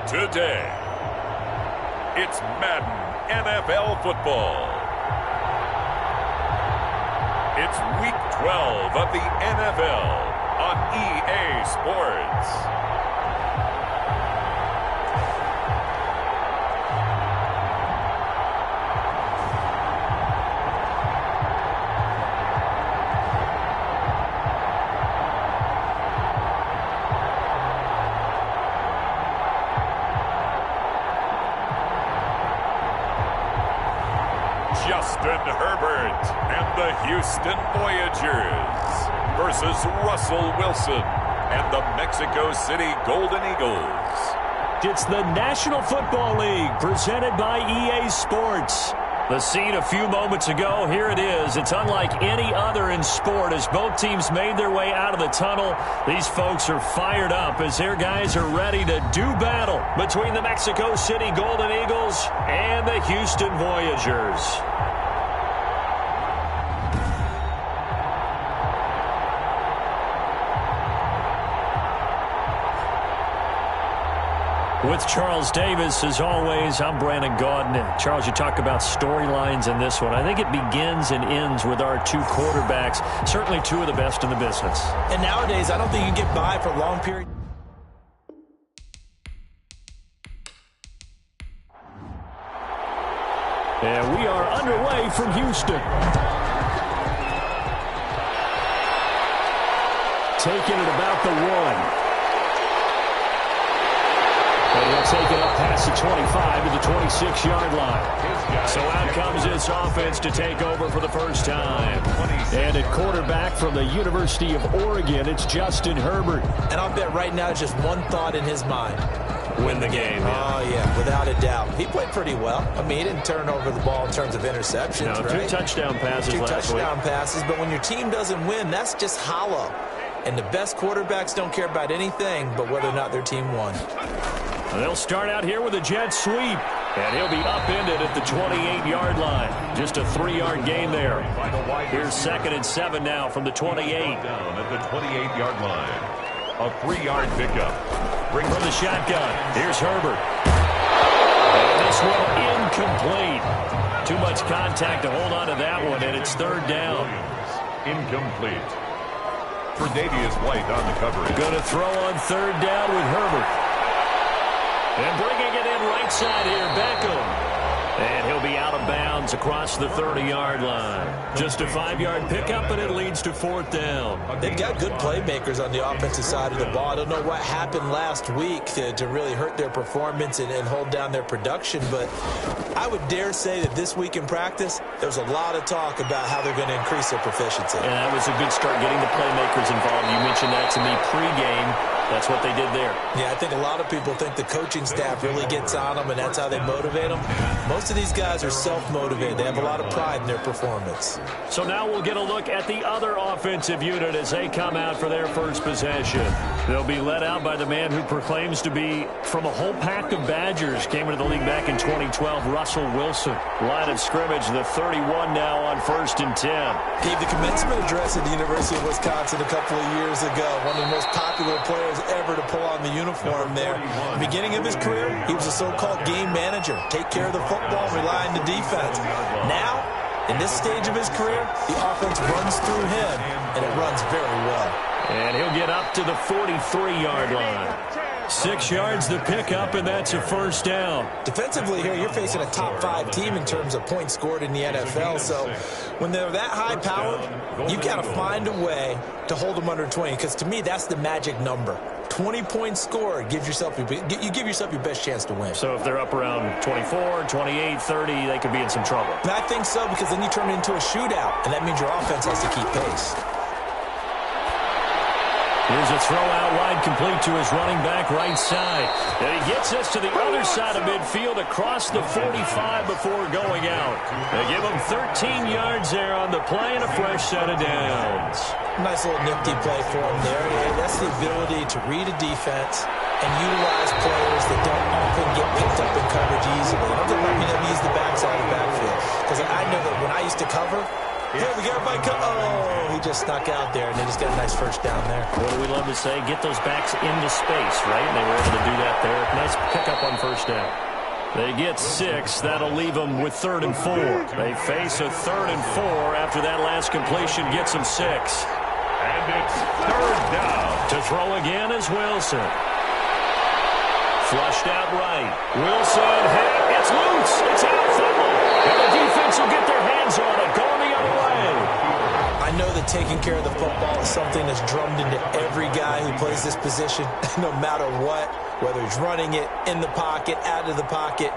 Today, it's Madden NFL football. It's Week 12 of the NFL on EA Sports. Justin Herbert and the Houston Voyagers versus Russell Wilson and the Mexico City Golden Eagles. It's the National Football League presented by EA Sports. The scene a few moments ago, here it is. It's unlike any other in sport as both teams made their way out of the tunnel. These folks are fired up as their guys are ready to do battle between the Mexico City Golden Eagles and the Houston Voyagers. With Charles Davis, as always, I'm Brandon Gaudin. Charles, you talk about storylines in this one. I think it begins and ends with our two quarterbacks, certainly two of the best in the business. And nowadays, I don't think you can get by for a long period. And we are underway from Houston. Taking it about the 1. And he'll take it up past the 25 to the 26-yard line. So out comes this offense to take over for the first time. And at quarterback from the University of Oregon, it's Justin Herbert. And I'll bet right now just one thought in his mind. Win the game. Oh, yeah, without a doubt. He played pretty well. I mean, he didn't turn over the ball in terms of interceptions, no, right? 2 touchdown passes last week. 2 touchdown passes, but when your team doesn't win, that's just hollow. And the best quarterbacks don't care about anything but whether or not their team won. They'll start out here with a jet sweep, and he'll be upended at the 28-yard line. Just a 3-yard gain there. Here's 2nd and 7 now from the 28. Down at the 28-yard line. A 3-yard pickup. Bring from the shotgun. Here's Herbert. And this one incomplete. Too much contact to hold on to that one, and it's 3rd down. Incomplete. Tre'Davious White on the coverage. Going to throw on 3rd down with Herbert. And bringing it in right side here, Beckham. And he'll be out of bounds across the 30-yard line. Just a 5-yard pickup, and it leads to 4th down. They've got good playmakers on the offensive side of the ball. I don't know what happened last week to really hurt their performance and hold down their production, but I would dare say that this week in practice, there's a lot of talk about how they're going to increase their proficiency. And that was a good start getting the playmakers involved. You mentioned that to me pregame. That's what they did there. Yeah, I think a lot of people think the coaching staff really gets on them, and that's how they motivate them. Most of these guys are self-motivated. They have a lot of pride in their performance. So now we'll get a look at the other offensive unit as they come out for their first possession. They'll be led out by the man who proclaims to be from a whole pack of Badgers. Came into the league back in 2012, Russell Wilson. Line of scrimmage, the 31 now on 1st and 10. Gave the commencement address at the University of Wisconsin a couple of years ago. One of the most popular players ever to pull on the uniform there. The beginning of his career, he was a so-called game manager. Take care of the football, rely on the defense. Now, in this stage of his career, the offense runs through him, and it runs very well. And he'll get up to the 43-yard line. 6 yards the pickup, and that's a 1st down. Defensively here, you're facing a top 5 team in terms of points scored in the NFL. So when they're that high-powered, you've got to find a way to hold them under 20, because to me, that's the magic number. 20 points scored, you give yourself your best chance to win. So if they're up around 24, 28, 30, they could be in some trouble. And I think so, because then you turn it into a shootout, and that means your offense has to keep pace. Here's a throw out wide, complete to his running back right side. And he gets us to the other side of midfield across the 45 before going out. They give him 13 yards there on the play and a fresh set of downs. Nice little nifty play for him there. That's the ability to read a defense and utilize players that don't often get picked up in coverage easily. I'm talking about being able to use the backside of the backfield. Because I know that when I used to cover, Hey, we got everybody come. Oh, he just snuck out there, and they just got a nice first down there. What do we love to say? Get those backs into space, right? And they were able to do that there. Nice pickup on first down. They get 6. That'll leave them with 3rd and 4. They face a 3rd and 4 after that last completion gets them 6. And it's 3rd down. To throw again is Wilson. Flushed out right. Wilson hit. It's loose. It's out. Fumble. And the defense will get their hands on it. Going the other way. I know that taking care of the football is something that's drummed into every guy who plays this position, no matter what, whether he's running it, in the pocket, out of the pocket.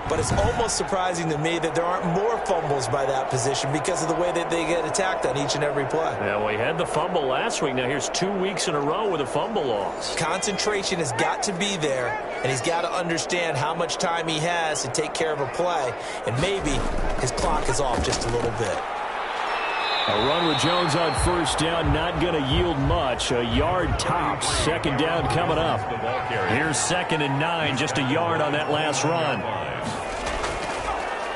But it's almost surprising to me that there aren't more fumbles by that position because of the way that they get attacked on each and every play. Yeah, we had the fumble last week. Now here's 2 weeks in a row with a fumble loss. Concentration has got to be there, and he's got to understand how much time he has to take care of a play, and maybe his clock is off just a little bit. A run with Jones on first down, not going to yield much. A yard tops. 2nd down coming up. Here's 2nd and 9, just a yard on that last run.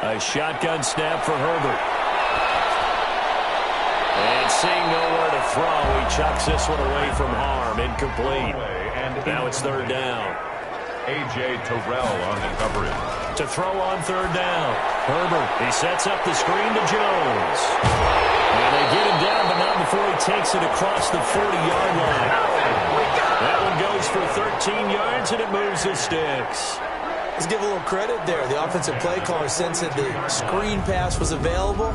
A shotgun snap for Herbert. And seeing nowhere to throw, he chucks this one away from harm. Incomplete. And now it's 3rd down. A.J. Terrell on the coverage. To throw on 3rd down. Herbert, he sets up the screen to Jones. And they get him down, but not before he takes it across the 40-yard line. That one goes for 13 yards, and it moves the sticks. Let's give a little credit there. The offensive play caller sensed that the screen pass was available.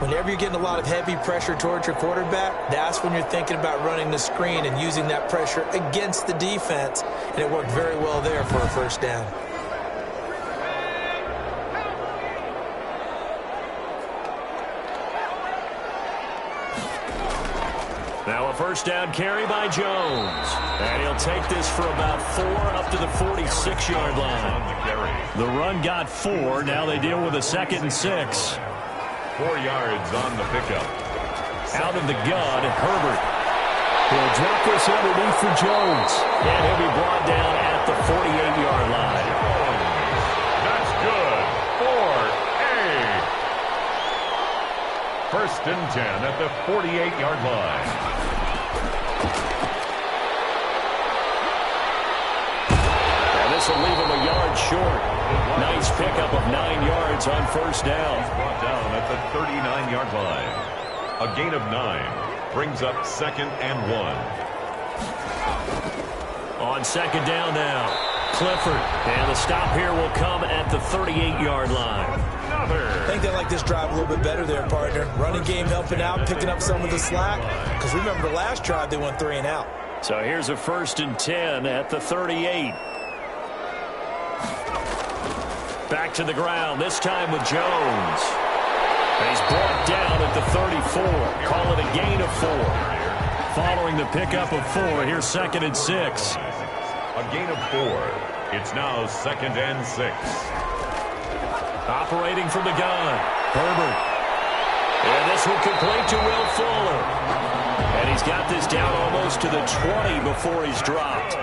Whenever you're getting a lot of heavy pressure towards your quarterback, that's when you're thinking about running the screen and using that pressure against the defense. And it worked very well there for a first down. Now a first down carry by Jones. And he'll take this for about 4 up to the 46-yard line. The run got 4. Now they deal with a 2nd and 6. 4 yards on the pickup. Out of the gun, Herbert. He'll drop this underneath for Jones. And he'll be brought down at the 48-yard line. That's good for a 1st and 10 at the 48-yard line. This will leave him a yard short. Nice pickup of 9 yards on first down. He's brought down at the 39-yard line. A gain of 9 brings up 2nd and 1. On 2nd down now, Clifford. And the stop here will come at the 38-yard line. I think they like this drive a little bit better there, partner. Running game helping out, picking up some of the slack. Because remember the last drive, they went 3 and out. So here's a 1st and 10 at the 38. Back to the ground, this time with Jones. And he's brought down at the 34. Call it a gain of 4. Following the pickup of 4, here's 2nd and 6. A gain of 4. It's now 2nd and 6. Operating from the gun, Herbert. And this will complete to Will Fuller. And he's got this down almost to the 20 before he's dropped.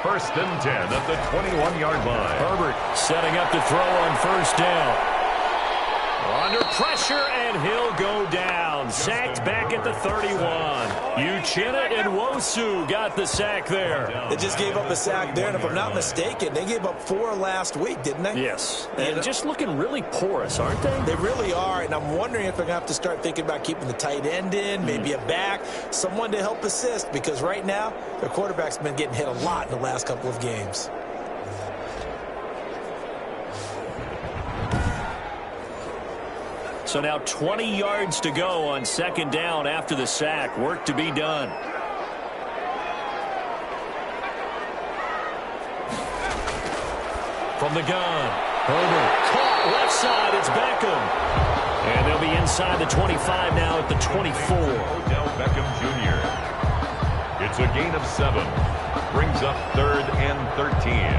1st and 10 at the 21-yard line. Herbert setting up to throw on first down. Under pressure, and he'll go down. Sacked back at the 31. Uchenna and Wosu got the sack there. They just gave up a sack there, and if I'm not mistaken, they gave up 4 last week, didn't they? Yes. And just looking really porous, aren't they? They really are, and I'm wondering if they're going to have to start thinking about keeping the tight end in, maybe a back, someone to help assist, because right now, their quarterback's been getting hit a lot in the last couple of games. So now 20 yards to go on 2nd down after the sack. Work to be done. From the gun, Herbert. Caught left side, it's Beckham. And they'll be inside the 25 now at the 24. Odell Beckham Jr. It's a gain of 7. Brings up 3rd and 13.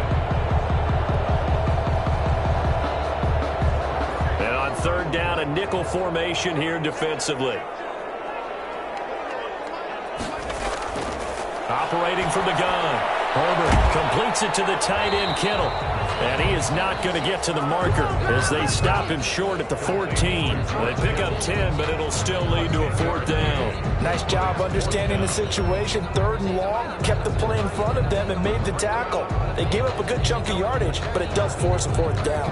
3rd down, a nickel formation here defensively. Operating from the gun. Herbert completes it to the tight end, Kittle. And he is not going to get to the marker as they stop him short at the 14. They pick up 10, but it'll still lead to a 4th down. Nice job understanding the situation. 3rd and long, kept the play in front of them and made the tackle. They gave up a good chunk of yardage, but it does force a 4th down.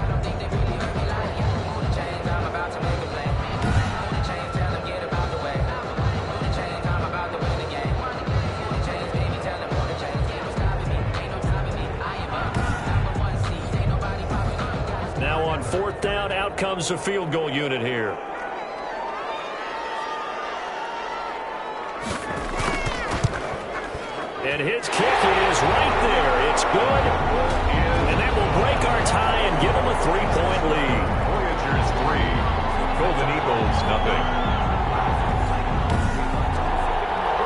Now on 4th down, out comes the field goal unit here. And his kick is right there. It's good. And that will break our tie and give them a 3-point lead. Voyagers 3, Golden Eagles nothing.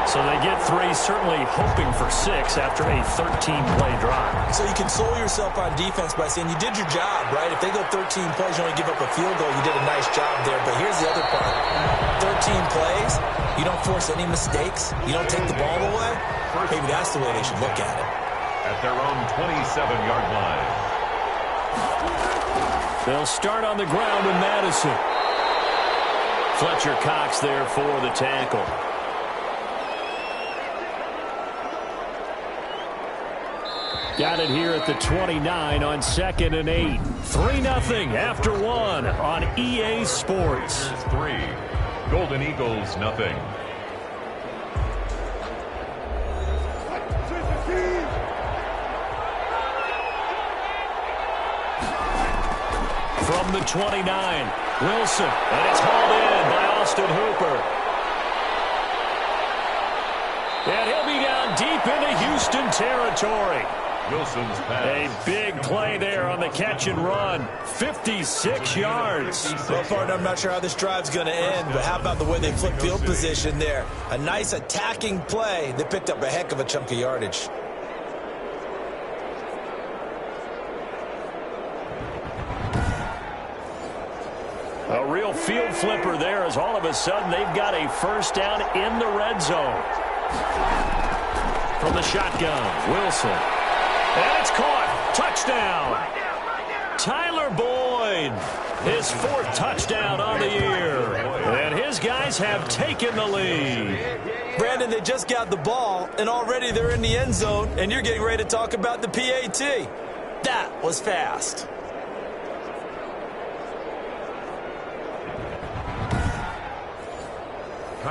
So they get 3, certainly hoping for 6 after a 13-play drive. So you console yourself on defense by saying you did your job, right? If they go 13 plays, you only give up a field goal, you did a nice job there. But here's the other part. 13 plays, you don't force any mistakes, you don't take the ball away. Maybe that's the way they should look at it. At their own 27-yard line. They'll start on the ground with Madison. Fletcher Cox there for the tackle. Got it here at the 29 on 2nd and 8. 3-0 after 1 on EA Sports. 3, Golden Eagles nothing. From the 29, Wilson, and it's hauled in by Austin Hooper. And he'll be down deep into Houston territory. Wilson's pass. A big play there on the catch and run. 56 yards. Well, partner, I'm not sure how this drive's going to end, but how about the way they flip field position there? A nice attacking play. They picked up a heck of a chunk of yardage. A real field flipper there as all of a sudden they've got a 1st down in the red zone. From the shotgun, Wilson. And it's caught. Touchdown. Tyler Boyd. His 4th touchdown on the year. And his guys have taken the lead. Brandon, they just got the ball, and already they're in the end zone, and you're getting ready to talk about the PAT. That was fast.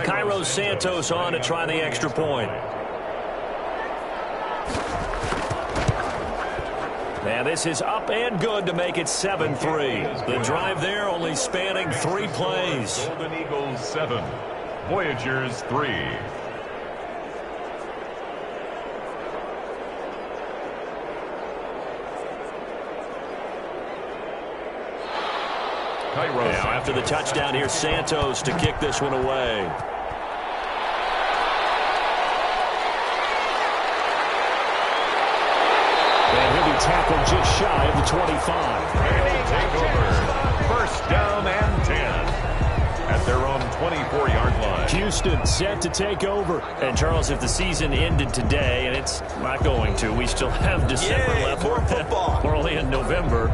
Cairo Santos on to try the extra point. And this is up and good to make it 7-3. The drive there only spanning 3 plays. Golden Eagles 7, Voyagers 3. Now after the touchdown here, Santos to kick this one away. And he'll be tackled just shy of the 25. They'll take over. 1st down and 10. At their own 24-yard line. Houston set to take over. And, Charles, if the season ended today, and it's not going to, we still have December left. More football. We're only in November.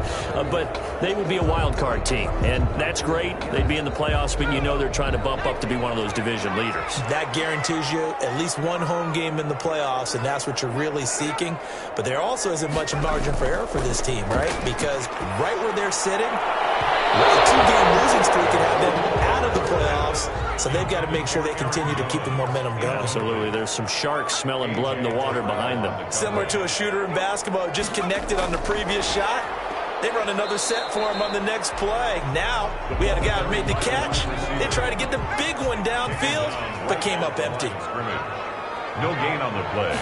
But they would be a wild card team. And that's great. They'd be in the playoffs, but you know they're trying to bump up to be one of those division leaders. That guarantees you at least one home game in the playoffs, and that's what you're really seeking. But there also isn't much margin for error for this team, right? Because right where they're sitting, a 2-game losing streak can have them out of the playoffs, so they've got to make sure they continue to keep the momentum going. Absolutely. There's some sharks smelling blood in the water behind them. Similar to a shooter in basketball, just connected on the previous shot. They run another set for him on the next play. Now, we had a guy who made the catch. They tried to get the big one downfield, but came up empty. No gain on the play.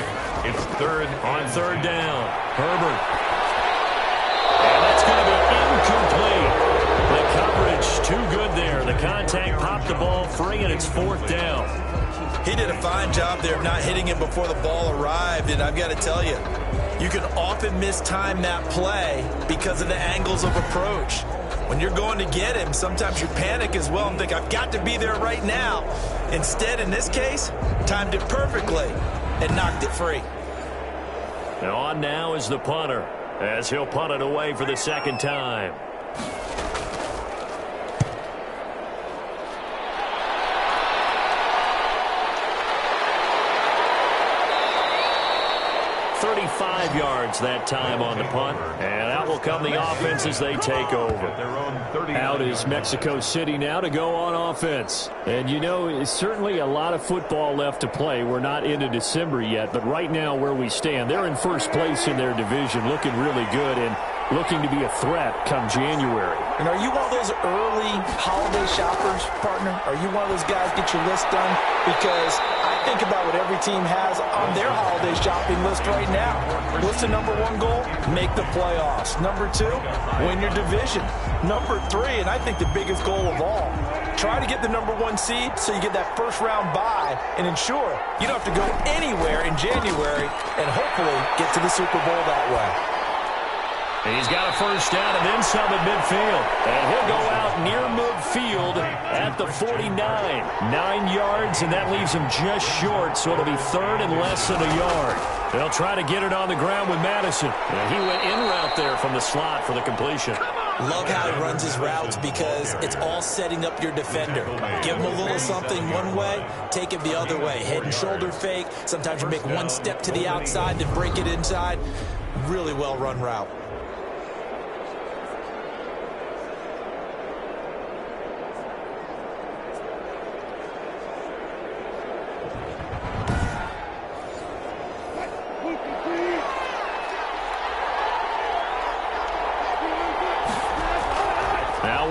It's 3rd on 3rd down. Herbert. And that's going to be incomplete. The coverage too good there. The contact popped the ball free, and it's 4th down. He did a fine job there of not hitting him before the ball arrived, and I've got to tell you, you can often mistime that play because of the angles of approach. When you're going to get him, sometimes you panic as well and think, I've got to be there right now. Instead, in this case, timed it perfectly and knocked it free. And on now is the punter. as he'll punt it away for the second time. .35 yards that time on the punt. And out will come the offense as they take over. Out is Mexico City now to go on offense. And you know, it's certainly a lot of football left to play. We're not into December yet, but right now where we stand, they're in first place in their division, looking really good and looking to be a threat come January. And are you one of those early holiday shoppers, partner? Are you one of those guys get your list done? Because I think about what every team has on their holiday shopping list right now. What's the number one goal? Make the playoffs. Number two, win your division. Number three, and I think the biggest goal of all, try to get the number one seed so you get that first round bye and ensure you don't have to go anywhere in January and hopefully get to the Super Bowl that way. He's got a first down and then some at midfield. And he'll go out near midfield at the 49. 9 yards, and that leaves him just short, so it'll be third and less than a yard. They'll try to get it on the ground with Madison. And he went in route there from the slot for the completion. Love how he runs his routes because it's all setting up your defender. Give him a little something one way, take it the other way. Head and shoulder fake. Sometimes you make one step to the outside to break it inside. Really well run route.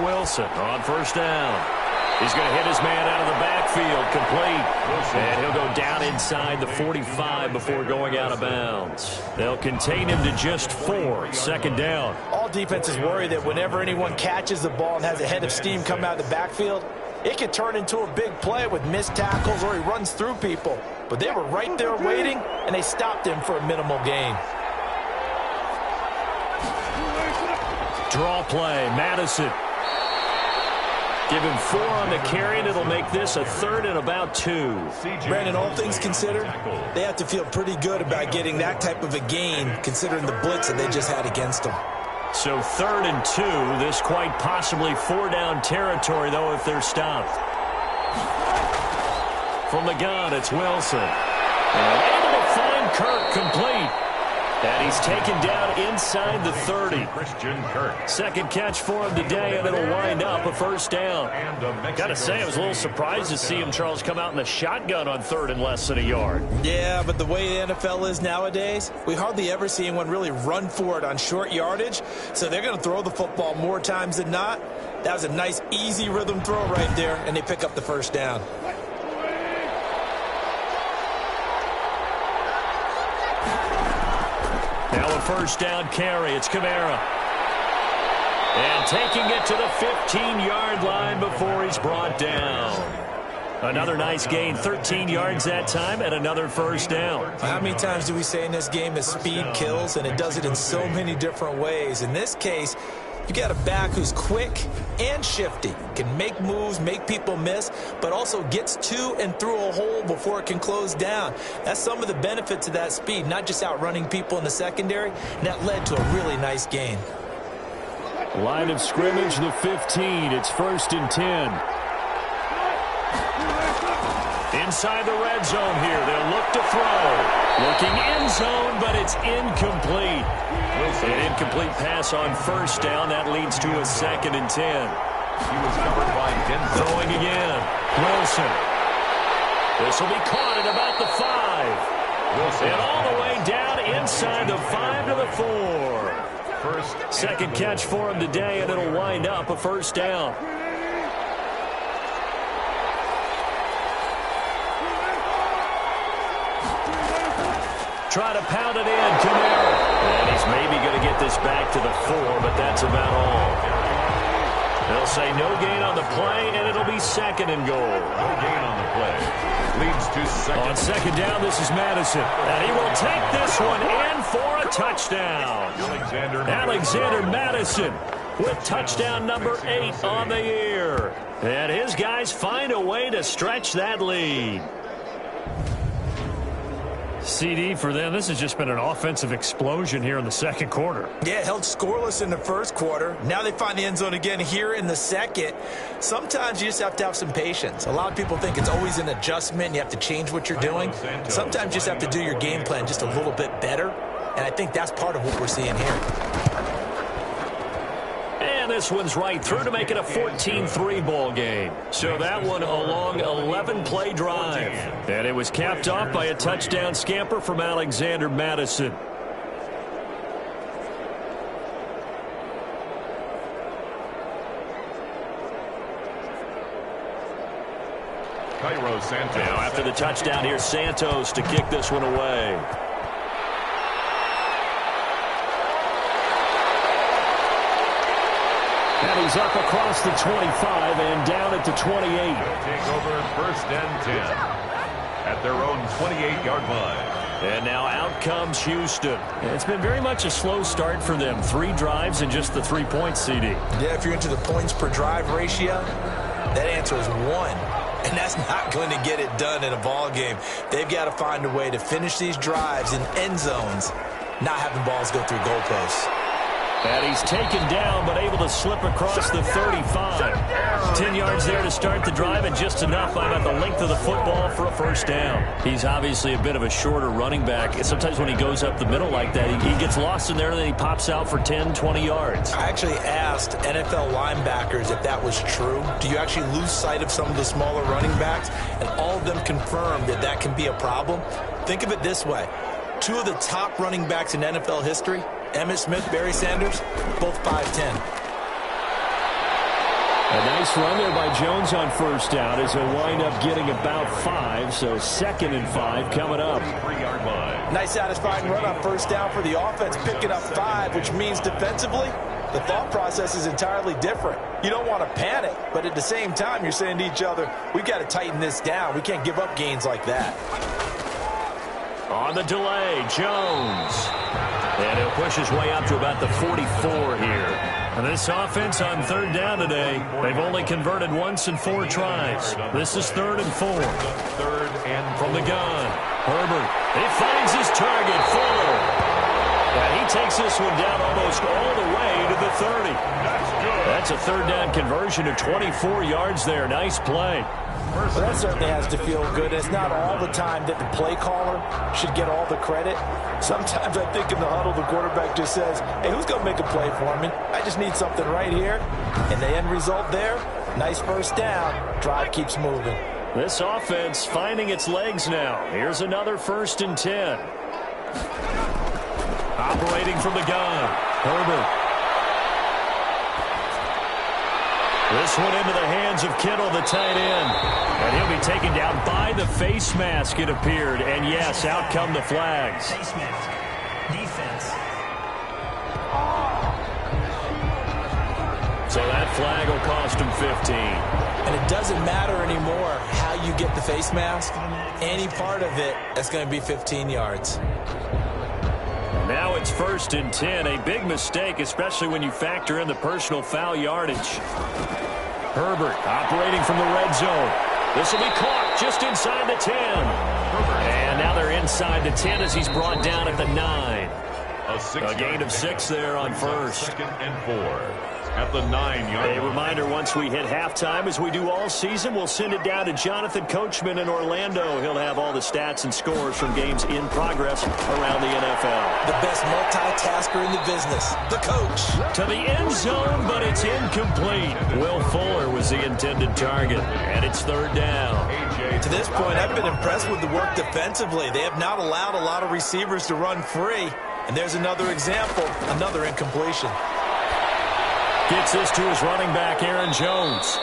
Wilson on first down. He's going to hit his man out of the backfield, complete. And he'll go down inside the 45 before going out of bounds. They'll contain him to just 4. Second down. All defenses worry that whenever anyone catches the ball and has a head of steam come out of the backfield, it could turn into a big play with missed tackles or he runs through people. But they were right there waiting, and they stopped him for a minimal gain. Draw play, Madison. Give him 4 on the carry, and it'll make this a third and about 2. Brandon, all things considered, they have to feel pretty good about getting that type of a gain, considering the blitz that they just had against them. So third and 2, this quite possibly 4-down territory, though, if they're stopped. From the gun, it's Wilson. And able to find Kirk, complete. And he's taken down inside the 30. Second catch for him today, and it'll wind up a first down. Got to say, I was a little surprised to see him, Charles, come out in the shotgun on third and less than a yard. Yeah, but the way the NFL is nowadays, we hardly ever see anyone really run for it on short yardage. So they're going to throw the football more times than not. That was a nice, easy rhythm throw right there, and they pick up the first down. Now a first down carry. It's Kamara. And taking it to the 15-yard line before he's brought down. Another nice gain, 13 yards that time, and another first down. How many times do we say in this game that speed kills, and it does it in so many different ways? In this case, you got a back who's quick and shifty, can make moves, make people miss, but also gets to and through a hole before it can close down. That's some of the benefits of that speed, not just outrunning people in the secondary, and that led to a really nice gain. Line of scrimmage, the 15. It's first and 10. Inside the red zone here. They'll look to throw. Looking end zone, but it's incomplete. An incomplete pass on first down. That leads to a second and 10. He was covered by Denver. Throwing again. Wilson. This will be caught at about the 5. Wilson. And all the way down inside the 5 to the 4. Second catch for him today, and it'll wind up a first down. Try to pound it in, Kamara. And he's maybe going to get this back to the 4, but that's about all. They'll say no gain on the play, and it'll be second and goal. No gain on the play. Leads to second. On second down, this is Madison. And he will take this one in for a touchdown. Alexander Madison with touchdown number 8 on the year. And his guys find a way to stretch that lead. CD, for them, this has just been an offensive explosion here in the second quarter. Yeah, held scoreless in the first quarter. Now they find the end zone again here in the second. Sometimes you just have to have some patience. A lot of people think it's always an adjustment. You have to change what you're doing. Sometimes you just have to do your game plan just a little bit better. And I think that's part of what we're seeing here. And this one's right through to make it a 14-3 ball game. So that one a long 11-play drive. And it was capped off by a touchdown scamper from Alexander Madison. Now after the touchdown, here's Santos to kick this one away. And he's up across the 25 and down at the 28. Take over first and 10 at their own 28-yard line. And now out comes Houston. It's been very much a slow start for them. 3 drives and just the 3 points, CD. Yeah, if you're into the points per drive ratio, that answer is 1. And that's not going to get it done in a ball game. They've got to find a way to finish these drives in end zones, not having balls go through goalposts. And he's taken down, but able to slip across the 35. 10 yards there to start the drive, and just enough by about the length of the football for a first down. He's obviously a bit of a shorter running back. Sometimes when he goes up the middle like that, he gets lost in there, and then he pops out for 10, 20 yards. I actually asked NFL linebackers if that was true. Do you actually lose sight of some of the smaller running backs? And all of them confirmed that that can be a problem. Think of it this way. 2 of the top running backs in NFL history, Emmitt Smith, Barry Sanders, both 5'10". A nice run there by Jones on first down as he'll wind up getting about 5, so 2nd and 5 coming up. 3-yard line. Nice satisfying run on first down for the offense, picking up 5, which means defensively, the thought process is entirely different. You don't want to panic, but at the same time, you're saying to each other, we've got to tighten this down. We can't give up gains like that. On the delay, Jones. And he'll push his way up to about the 44 here. And this offense on 3rd down today, they've only converted once in 4 tries. This is 3rd and 4. 3rd and from the gun. Herbert, he finds his target, Fuller. And he takes this one down almost all the way to the 30. That's a 3rd down conversion of 24 yards there. Nice play. Well, that certainly has to feel good. It's not all the time that the play caller should get all the credit. Sometimes I think in the huddle, the quarterback just says, hey, who's going to make a play for me? I just need something right here. And the end result there, nice first down. Drive keeps moving. This offense finding its legs now. Here's another 1st and 10. Operating from the gun. Herbert. This one into the hands of Kittle, the tight end. And he'll be taken down by the face mask, it appeared. And, yes, out come the flags. Face mask. Defense. So that flag will cost him 15. And it doesn't matter anymore how you get the face mask. Any part of it, that's going to be 15 yards. Now it's 1st and 10. A big mistake, especially when you factor in the personal foul yardage. Herbert operating from the red zone. This will be caught just inside the 10. And now they're inside the 10 as he's brought down at the 9. A gain of 6 there on first. 2nd and 4. At the 9-yard line. A reminder, once we hit halftime, as we do all season, we'll send it down to Jonathan Coachman in Orlando. He'll have all the stats and scores from games in progress around the NFL. The best multitasker in the business, the coach. To the end zone, but it's incomplete. Will Fuller was the intended target, and it's 3rd down. To this point, I've been impressed with the work defensively. They have not allowed a lot of receivers to run free. And there's another example, another incompletion. Gets this to his running back, Aaron Jones.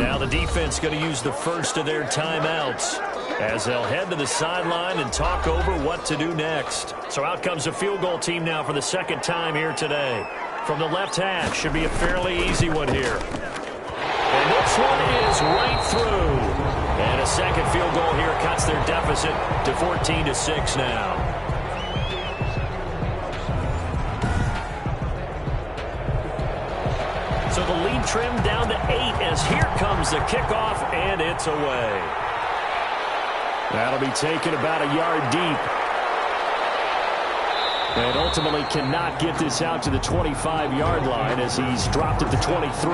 Now the defense going to use the first of their timeouts as they'll head to the sideline and talk over what to do next. So out comes a field goal team now for the 2nd time here today. From the left hash, should be a fairly easy one here. And this one is right through. And a 2nd field goal here cuts their deficit to 14-6 now. So the lead trimmed down to 8 as here comes the kickoff, and it's away. That'll be taken about a yard deep. And ultimately cannot get this out to the 25-yard line as he's dropped at the 23.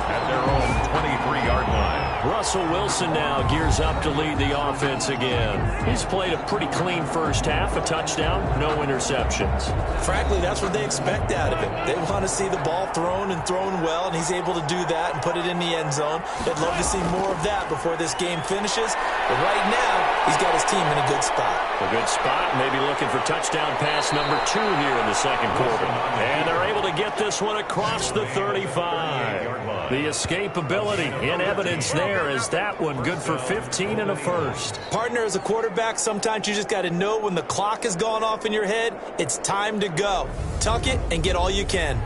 At their own 23-yard line. Russell Wilson now gears up to lead the offense again. He's played a pretty clean first half, a touchdown, no interceptions. Frankly, that's what they expect out of him. They want to see the ball thrown and thrown well, and he's able to do that and put it in the end zone. They'd love to see more of that before this game finishes. But right now, he's got his team in a good spot. A good spot, maybe looking for touchdown pass number 2 here in the second quarter. And they're able to get this one across the 35. The escapability in evidence there is that one good for 15 and a first. Partner, as a quarterback, sometimes you just got to know when the clock has gone off in your head, it's time to go. Tuck it and get all you can.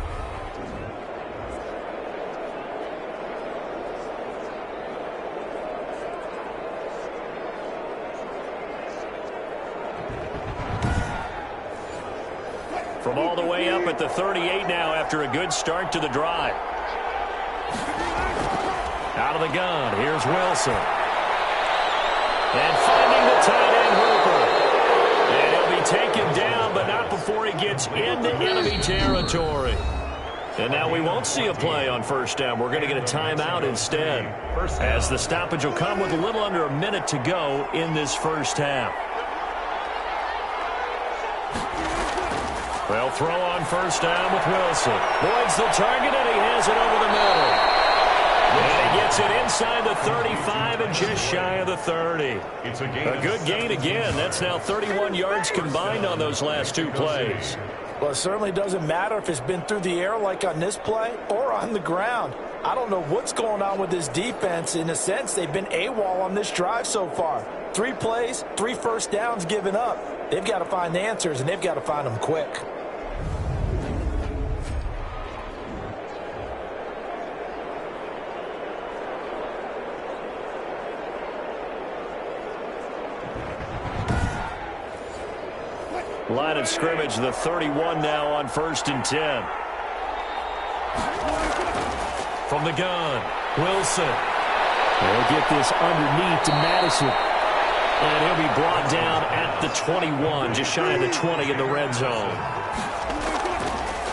From all the way up at the 38 now after a good start to the drive. Out of the gun, here's Wilson. And finding the tight end Hooper. And he'll be taken down, but not before he gets into enemy territory. And now we won't see a play on first down. We're going to get a timeout instead, as the stoppage will come with a little under a minute to go in this first half. They'll throw on first down with Wilson. Boyd's the target, and he has it over the middle. And he gets it inside the 35 and just shy of the 30. A good gain again. That's now 31 yards combined on those last 2 plays. Well, it certainly doesn't matter if it's been through the air like on this play or on the ground. I don't know what's going on with this defense. In a sense, they've been AWOL on this drive so far. 3 plays, 3 first downs given up. They've got to find the answers, and they've got to find them quick. Line of scrimmage, the 31 now on 1st and 10. From the gun, Wilson. They'll get this underneath to Madison. And he'll be brought down at the 21, just shy of the 20 in the red zone.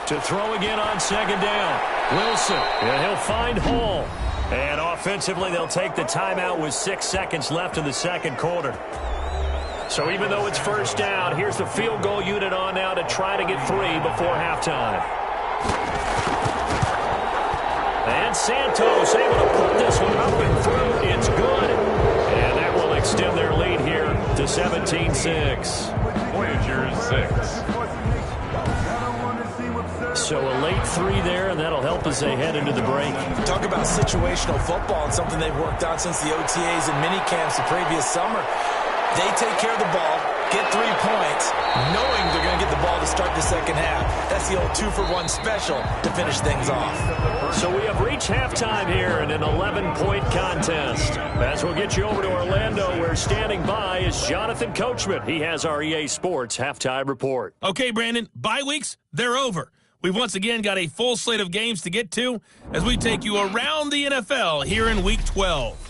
To throw again on second down, Wilson. And he'll find Hall. And offensively, they'll take the timeout with 6 seconds left in the second quarter. So even though it's first down, here's the field goal unit on now to try to get 3 before halftime. And Santos able to put this one up and through. It's good. And that will extend their lead here to 17-6. Voyagers 6. So a late 3 there, and that'll help as they head into the break. Talk about situational football and something they've worked on since the OTAs and mini camps the previous summer. They take care of the ball, get 3 points, knowing they're going to get the ball to start the second half. That's the old 2-for-1 special to finish things off. So we have reached halftime here in an 11-point contest. As we'll get you over to Orlando, where standing by is Jonathan Coachman. He has our EA Sports halftime report. Okay, Brandon, bye weeks, they're over. We've once again got a full slate of games to get to as we take you around the NFL here in Week 12.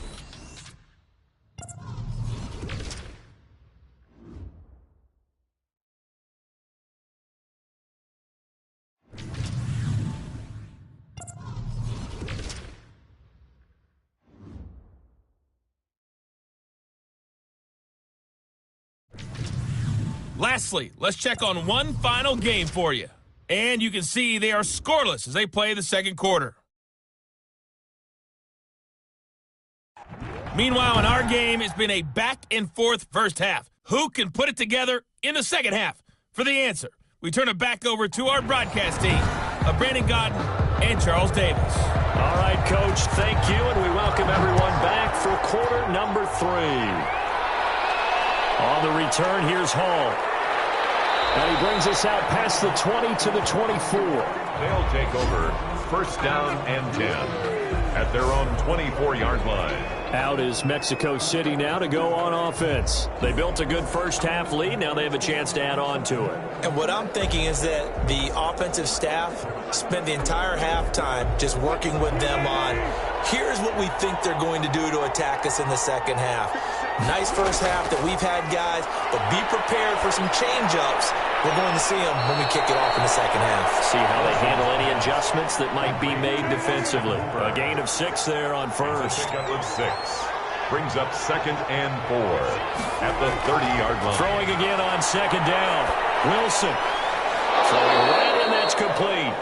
Lastly, let's check on one final game for you. And you can see they are scoreless as they play the second quarter. Meanwhile, in our game, it's been a back-and-forth first half. Who can put it together in the second half? For the answer, we turn it back over to our broadcast team of Brandon Godden and Charles Davis. All right, Coach, thank you, and we welcome everyone back for quarter number 3. On the return, here's Hall. And he brings us out past the 20 to the 24. They'll take over first down and 10 at their own 24-yard line. Out is Mexico City now to go on offense. They built a good first half lead. Now they have a chance to add on to it. And what I'm thinking is that the offensive staff spent the entire halftime just working with them on, here's what we think they're going to do to attack us in the second half. Nice first half that we've had, guys, but be prepared for some change-ups. We're going to see them when we kick it off in the second half. See how they handle any adjustments that might be made defensively. A gain of 6 there on first. Pickup of 6. Brings up 2nd and 4 at the 30-yard line. Throwing again on 2nd down. Wilson. Throwing right, and that's complete.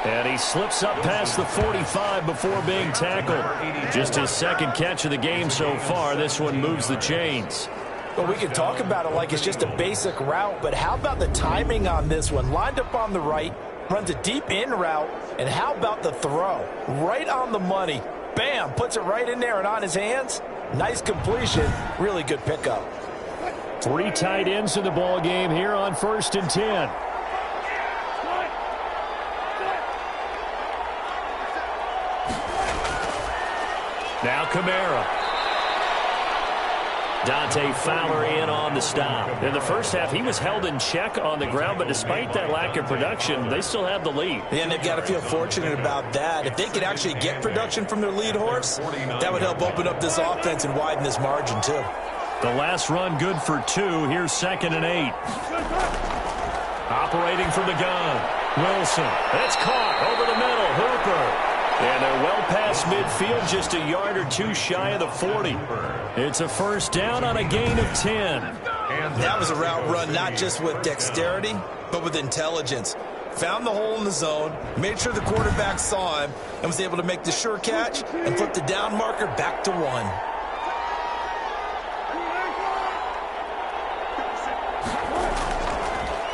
And he slips up past the 45 before being tackled. Just his 2nd catch of the game so far. This one moves the chains. Well, we can talk about it like it's just a basic route, but how about the timing on this one? Lined up on the right, runs a deep in route, and how about the throw? Right on the money. Bam, puts it right in there and on his hands. Nice completion. Really good pickup. 3 tight ends in the ball game here on 1st and 10. Now Kamara. Dante Fowler in on the stop. In the first half, he was held in check on the ground, but despite that lack of production, they still have the lead. Yeah, and they've got to feel fortunate about that. If they could actually get production from their lead horse, that would help open up this offense and widen this margin, too. The last run good for 2. Here's 2nd and 8. Operating from the gun. Wilson. It's caught over the middle. Hooper. And they're well past midfield, just a yard or 2 shy of the 40. It's a first down on a gain of 10. And that was a route run not just with dexterity, but with intelligence. Found the hole in the zone, made sure the quarterback saw him, and was able to make the sure catch and flip the down marker back to 1.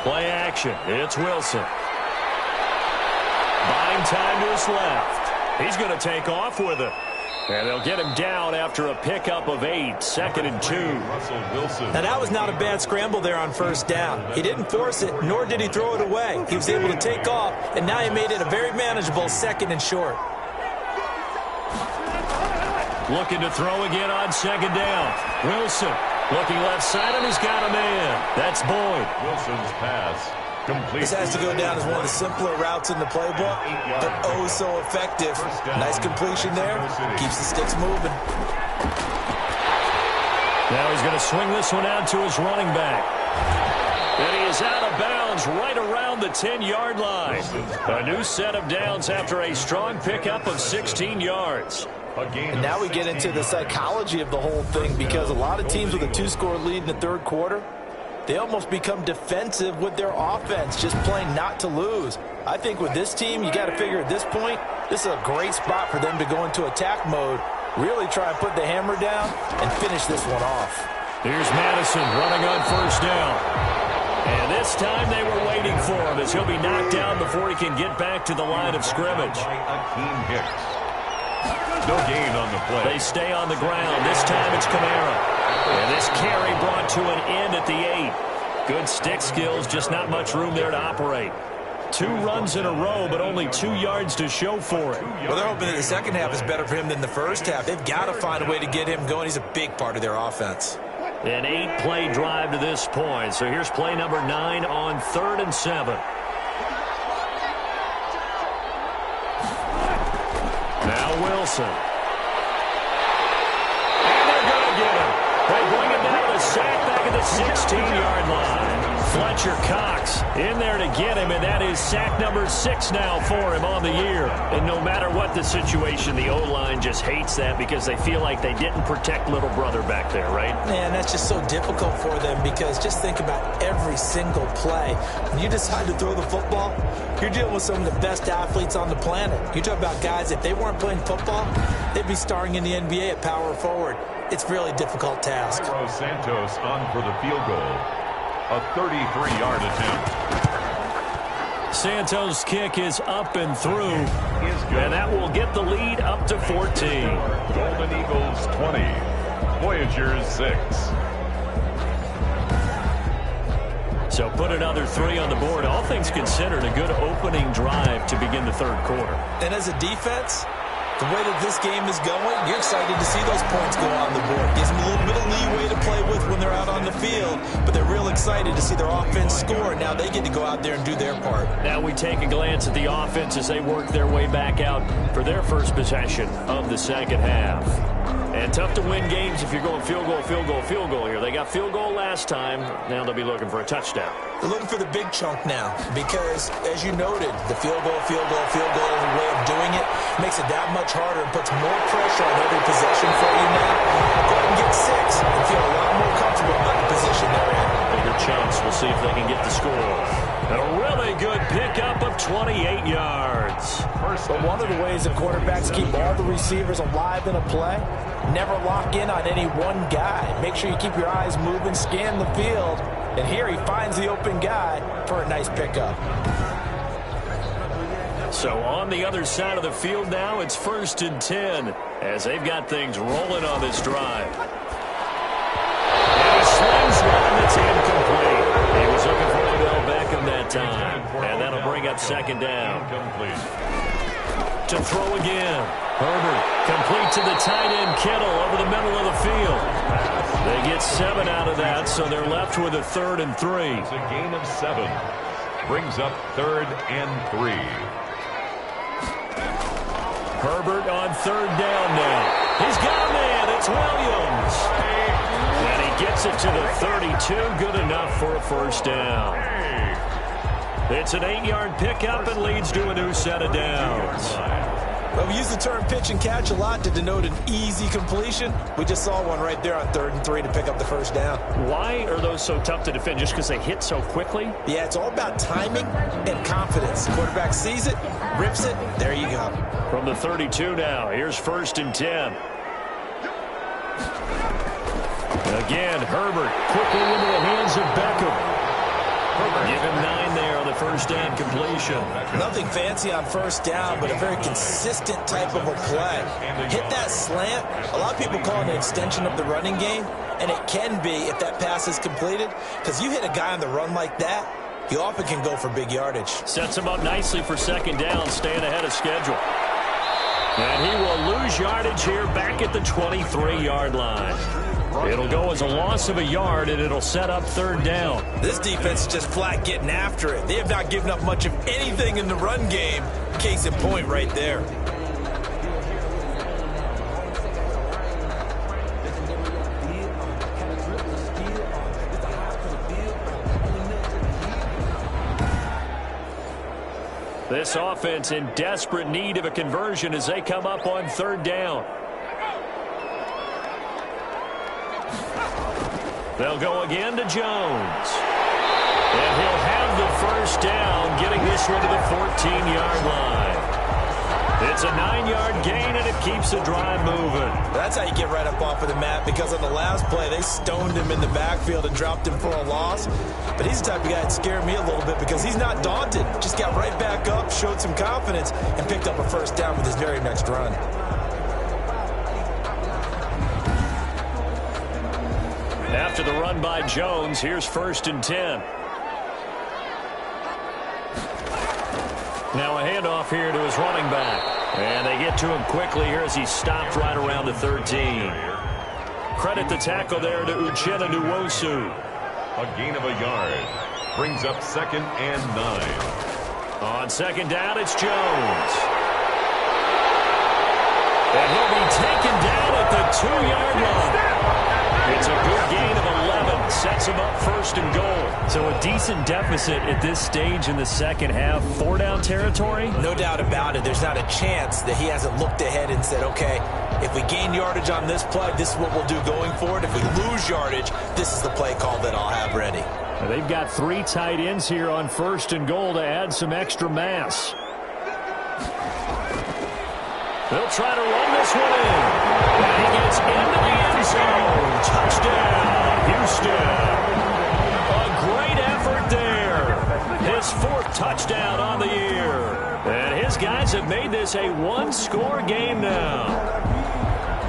Play action. It's Wilson. Buying time to his left. He's going to take off with it. And they'll get him down after a pickup of 8. 2nd and 2. Russell Wilson. Now, that was not a bad scramble there on first down. He didn't force it, nor did he throw it away. He was able to take off, and now he made it a very manageable 2nd and short. Looking to throw again on 2nd down. Wilson looking left side, and he's got a man. That's Boyd. Wilson's pass. Complete. This has to go down as one of the simpler routes in the playbook, but oh so effective. Nice completion there. Keeps the sticks moving. Now he's going to swing this one out to his running back. And he is out of bounds right around the 10-yard line. A new set of downs after a strong pickup of 16 yards. And now we get into the psychology of the whole thing, because a lot of teams with a 2-score lead in the third quarter, they almost become defensive with their offense, just playing not to lose. I think with this team, you got to figure at this point, this is a great spot for them to go into attack mode, really try and put the hammer down and finish this one off. Here's Madison running on first down. And this time they were waiting for him, as he'll be knocked down before he can get back to the line of scrimmage. Akeem Hicks. No gain on the play. They stay on the ground. This time it's Kamara. And this carry brought to an end at the 8. Good stick skills, just not much room there to operate. 2 runs in a row, but only 2 yards to show for it. Well, they're hoping that the second half is better for him than the first half. They've got to find a way to get him going. He's a big part of their offense. An 8-play drive to this point. So here's play number 9 on 3rd and 7. Now Wilson. And they're going to get him. They bring him down, a sack back at the 16-yard line. Fletcher Cox in there to get him, and that is sack number 6 now for him on the year. And no matter what the situation, the O-line just hates that because they feel like they didn't protect little brother back there, right? Man, that's just so difficult for them, because just think about every single play. When you decide to throw the football, you're dealing with some of the best athletes on the planet. You talk about guys, if they weren't playing football, they'd be starring in the NBA at power forward. It's a really difficult task. Santos on for the field goal. A 33-yard attempt. Santos' kick is up and through, and that will get the lead up to 14. Golden Eagles 20, Voyagers 6. So put another 3 on the board. All things considered, a good opening drive to begin the third quarter. And as a defense, the way that this game is going, you're excited to see those points go on the board. Gives them a little bit of leeway to play with when they're out on the field, but they're real excited to see their offense score. Now they get to go out there and do their part. Now we take a glance at the offense as they work their way back out for their first possession of the second half. And tough to win games if you're going field goal, field goal, field goal here. They got field goal last time. Now they'll be looking for a touchdown. They're looking for the big chunk now because, as you noted, the field goal is a way of doing it. Makes it that much harder and puts more pressure on every possession for you now. Go ahead and get 6 and feel a lot more comfortable about the position they're in. Bigger chunks. We'll see if they can get the score. And a really good pickup of 28 yards. But one of the ways that quarterbacks keep all the receivers alive in a play, never lock in on any one guy. Make sure you keep your eyes moving, scan the field. And here he finds the open guy for a nice pickup. So on the other side of the field now, it's 1st and 10 as they've got things rolling on this drive. And he slings one that's incomplete. He was looking for Odell Beckham that time. And that'll bring up 2nd down. To throw again. Herbert complete to the tight end Kittle over the middle of the field. They get 7 out of that, so they're left with a 3rd and 3. It's a gain of 7. Brings up 3rd and 3. Herbert on 3rd down now. He's got a man. It's Williams. And he gets it to the 32. Good enough for a 1st down. It's an 8-yard pickup and leads to a new set of downs. Well, we use the term pitch and catch a lot to denote an easy completion. We just saw one right there on 3rd and 3 to pick up the 1st down. Why are those so tough to defend? Just because they hit so quickly? Yeah, it's all about timing and confidence. Quarterback sees it, rips it, there you go. From the 32 now, here's 1st and 10. Again, Herbert quickly into the hands of Beckham. Give him 9 there on the 1st down completion. Nothing fancy on 1st down, but a very consistent type of a play. Hit that slant. A lot of people call it an extension of the running game, and it can be if that pass is completed, because you hit a guy on the run like that, he often can go for big yardage. Sets him up nicely for 2nd down, staying ahead of schedule. And he will lose yardage here back at the 23-yard line. It'll go as a loss of a yard, and it'll set up 3rd down. This defense is just flat getting after it. They have not given up much of anything in the run game. Case in point right there. This offense in desperate need of a conversion as they come up on 3rd down. They'll go again to Jones. And he'll have the 1st down, getting this one to the 14-yard line. It's a 9-yard gain, and it keeps the drive moving. That's how you get right up off of the mat, because on the last play, they stoned him in the backfield and dropped him for a loss. But he's the type of guy that scared me a little bit because he's not daunted. Just got right back up, showed some confidence, and picked up a 1st down with his very next run. After the run by Jones, here's 1st and 10. Now a handoff here to his running back. And they get to him quickly here as he's stopped right around the 13. Credit the tackle there to Uchenna Nwosu. A gain of a yard. Brings up 2nd and 9. On 2nd down, it's Jones. And he'll be taken down at the 2-yard line. It's a good gain of 11. Sets him up 1st and goal. So a decent deficit at this stage in the 2nd half. 4-down territory? No doubt about it. There's not a chance that he hasn't looked ahead and said, okay, if we gain yardage on this play, this is what we'll do going forward. If we lose yardage, this is the play call that I'll have ready. Now they've got 3 tight ends here on 1st and goal to add some extra mass. They'll try to run this one in. And he gets into the end zone. Touchdown, Houston. A great effort there. His 4th touchdown on the year. And his guys have made this a 1-score game now.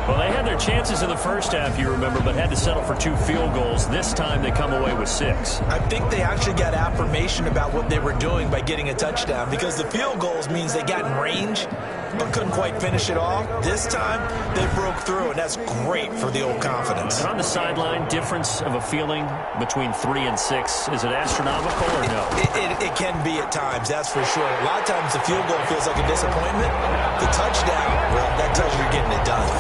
Well, they had their chances in the 1st half, you remember, but had to settle for 2 field goals. This time they come away with 6. I think they actually got affirmation about what they were doing by getting a touchdown, because the field goals means they got in range but couldn't quite finish it off. This time they broke through, and that's great for the old confidence. And on the sideline, difference of a feeling between 3 and 6, is it astronomical or no? It can be at times, that's for sure. A lot of times the field goal feels like a disappointment. The touchdown, well, that tells you you're getting it done.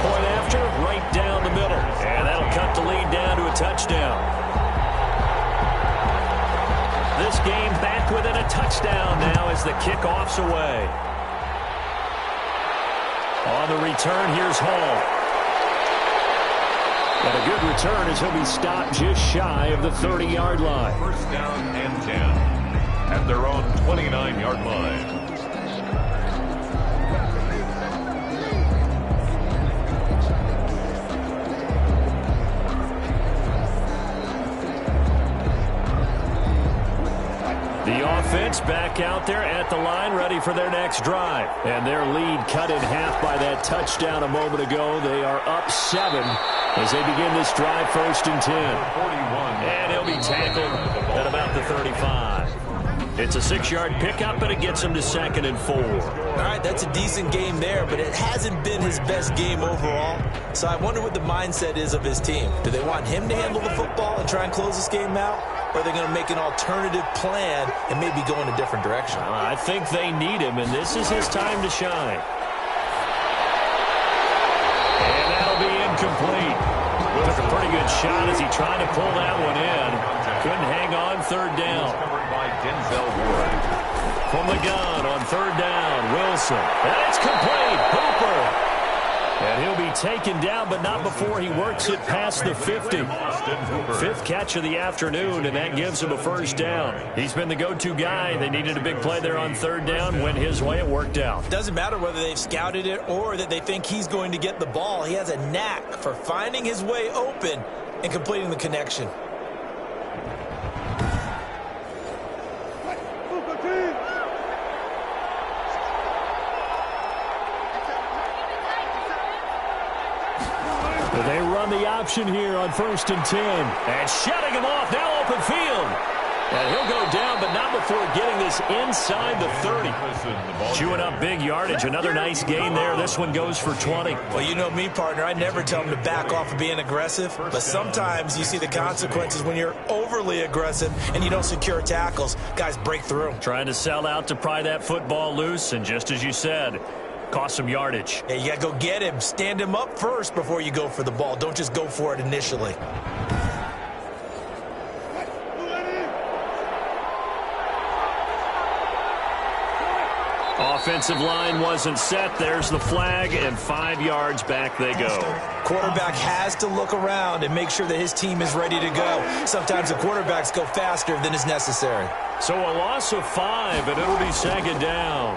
Point after, right down the middle. And that'll cut the lead down to a touchdown. This game back within a touchdown now as the kickoff's away. On the return, here's Hall. And a good return as he'll be stopped just shy of the 30-yard line. First down and 10 at their own 29-yard line. The offense back out there at the line, ready for their next drive. And their lead cut in half by that touchdown a moment ago. They are up 7 as they begin this drive, 1st and 10. And he'll be tackled at about the 35. It's a 6-yard pickup, and it gets him to 2nd and 4. All right, that's a decent game there, but it hasn't been his best game overall. So I wonder what the mindset is of his team. Do they want him to handle the football and try and close this game out? Or are they going to make an alternative plan and maybe go in a different direction? I think they need him, and this is his time to shine. And that'll be incomplete. Took a pretty good shot as he tried to pull that one in. Couldn't hang on, 3rd down. From the gun on 3rd down, Wilson. And it's complete. Hooper. And he'll be taken down, but not before he works it past the 50. 5th catch of the afternoon, and that gives him a 1st down. He's been the go-to guy. They needed a big play there on 3rd down. Went his way. It worked out. Doesn't matter whether they've scouted it or that they think he's going to get the ball. He has a knack for finding his way open and completing the connection. They run the option here on 1st and 10. And shutting him off, now open field. And he'll go down, but not before getting this inside the 30. Chewing up big yardage. Another nice gain there. This one goes for 20. Well, you know me, partner. I never tell him to back off of being aggressive. But sometimes you see the consequences when you're overly aggressive and you don't secure tackles. Guys break through. Trying to sell out to pry that football loose. And just as you said, cost some yardage. Yeah, you got to go get him. Stand him up first before you go for the ball. Don't just go for it initially. Offensive line wasn't set. There's the flag, and 5 yards back they go. Quarterback has to look around and make sure that his team is ready to go. Sometimes the quarterbacks go faster than is necessary. So a loss of 5, and it'll be 2nd down.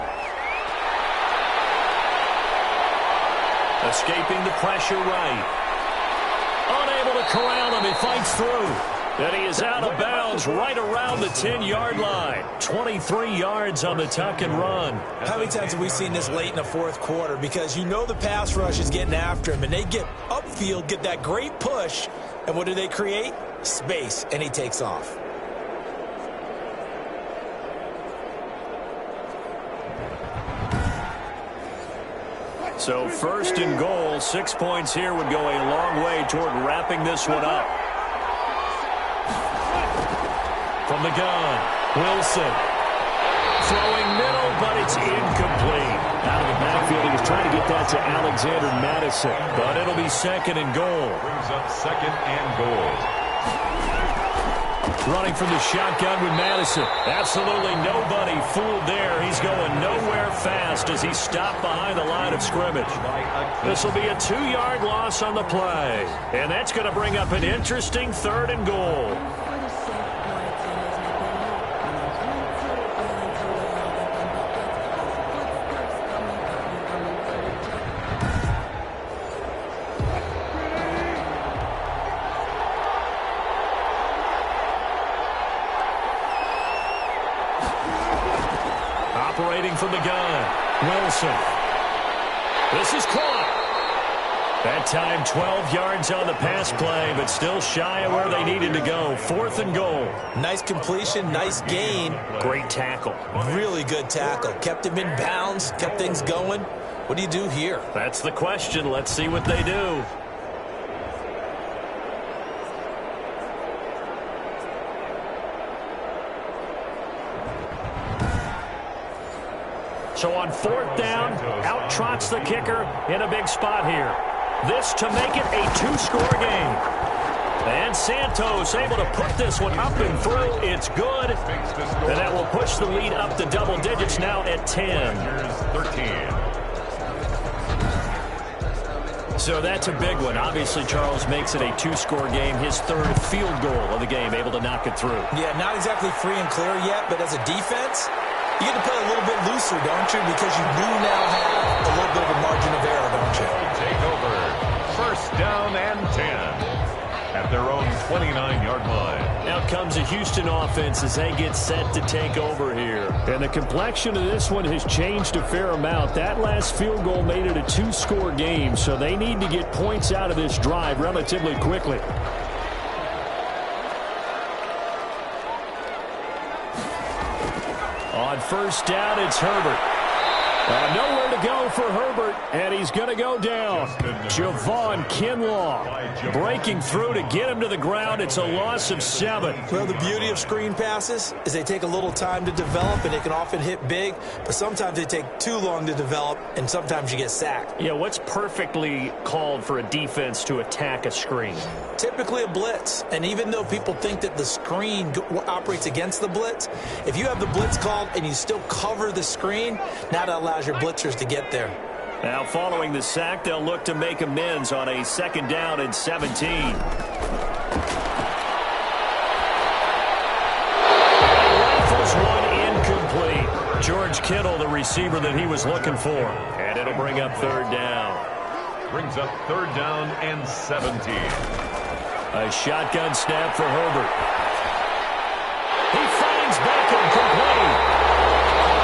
Escaping the pressure right. Unable to corral him. He fights through. And he is out of bounds right around the 10-yard line. 23 yards on the tuck and run. How many times have we seen this late in the 4th quarter? Because you know the pass rush is getting after him, and they get upfield, get that great push, and what do they create? Space, and he takes off. So 1st and goal, 6 points here would go a long way toward wrapping this one up. From the gun, Wilson. Throwing middle, but it's incomplete. Out of the backfield, he was trying to get that to Alexander Madison. But it'll be 2nd and goal. Brings up 2nd and goal. Running from the shotgun with Madison. Absolutely nobody fooled there. He's going nowhere fast as he's stopped behind the line of scrimmage. This will be a 2-yard loss on the play. And that's going to bring up an interesting 3rd and goal. Operating from the gun, Wilson. This is caught. That time 12 yards on the pass play, but still shy of where they needed to go. 4th and goal. Nice completion, nice gain. Great tackle. Really good tackle. Kept him in bounds, kept things going. What do you do here? That's the question. Let's see what they do. So on 4th down, out trots the kicker in a big spot here. this to make it a two-score game. And Santos able to put this one up and through. It's good. And that will push the lead up to double digits now at 10. 13. So that's a big one. Obviously, Charles makes it a two-score game. His third field goal of the game, able to knock it through. Yeah, not exactly free and clear yet, but as a defense, you get to play a little bit looser, don't you? Because you do now have a little bit of a margin of error, don't you? Take over. First down and 10 at their own 29-yard line. Now comes a Houston offense as they get set to take over here. And the complexion of this one has changed a fair amount. That last field goal made it a two-score game, so they need to get points out of this drive relatively quickly. On first down, it's Herbert. Nowhere to go for Herbert, and he's going to go down. Javon Kinlaw breaking through to get him to the ground. It's a loss of 7. Well, the beauty of screen passes is they take a little time to develop, and they can often hit big, but sometimes they take too long to develop, and sometimes you get sacked. Yeah, what's perfectly called for a defense to attack a screen? Typically a blitz, and even though people think that the screen operates against the blitz, if you have the blitz called and you still cover the screen, now that allows your blitzers to get there. Now following the sack, they'll look to make amends on a second down and 17. Rifles one incomplete. George Kittle, the receiver that he was looking for. And it'll bring up third down. Brings up third down and 17. A shotgun snap for Herbert. He finds Beckham complete.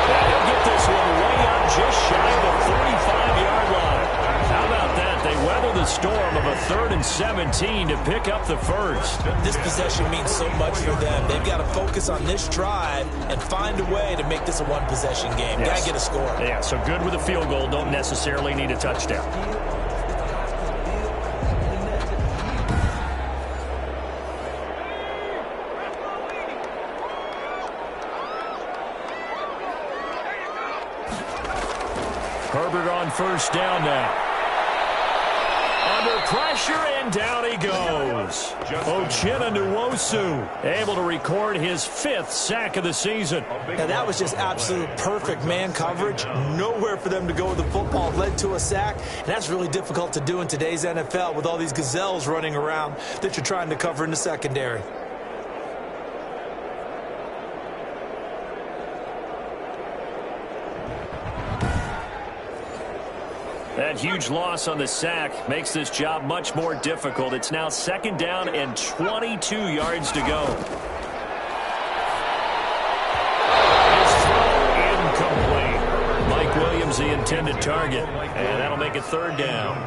And he'll get this one way up just shy of the 35-yard line. How about that? They weather the storm of a 3rd and 17 to pick up the first. This possession means so much for them. They've got to focus on this drive and find a way to make this a one-possession game. Yes. Got to get a score. Yeah, so good with a field goal. Don't necessarily need a touchdown. Herbert on first down now. Under pressure, and down he goes. Uchenna Nwosu able to record his 5th sack of the season. Now, that was just absolute perfect man coverage. Nowhere for them to go with the football. Led to a sack, and that's really difficult to do in today's NFL with all these gazelles running around that you're trying to cover in the secondary. That huge loss on the sack makes this job much more difficult. It's now second down and 22 yards to go. His throw incomplete. Mike Williams, the intended target. And that'll make it third down.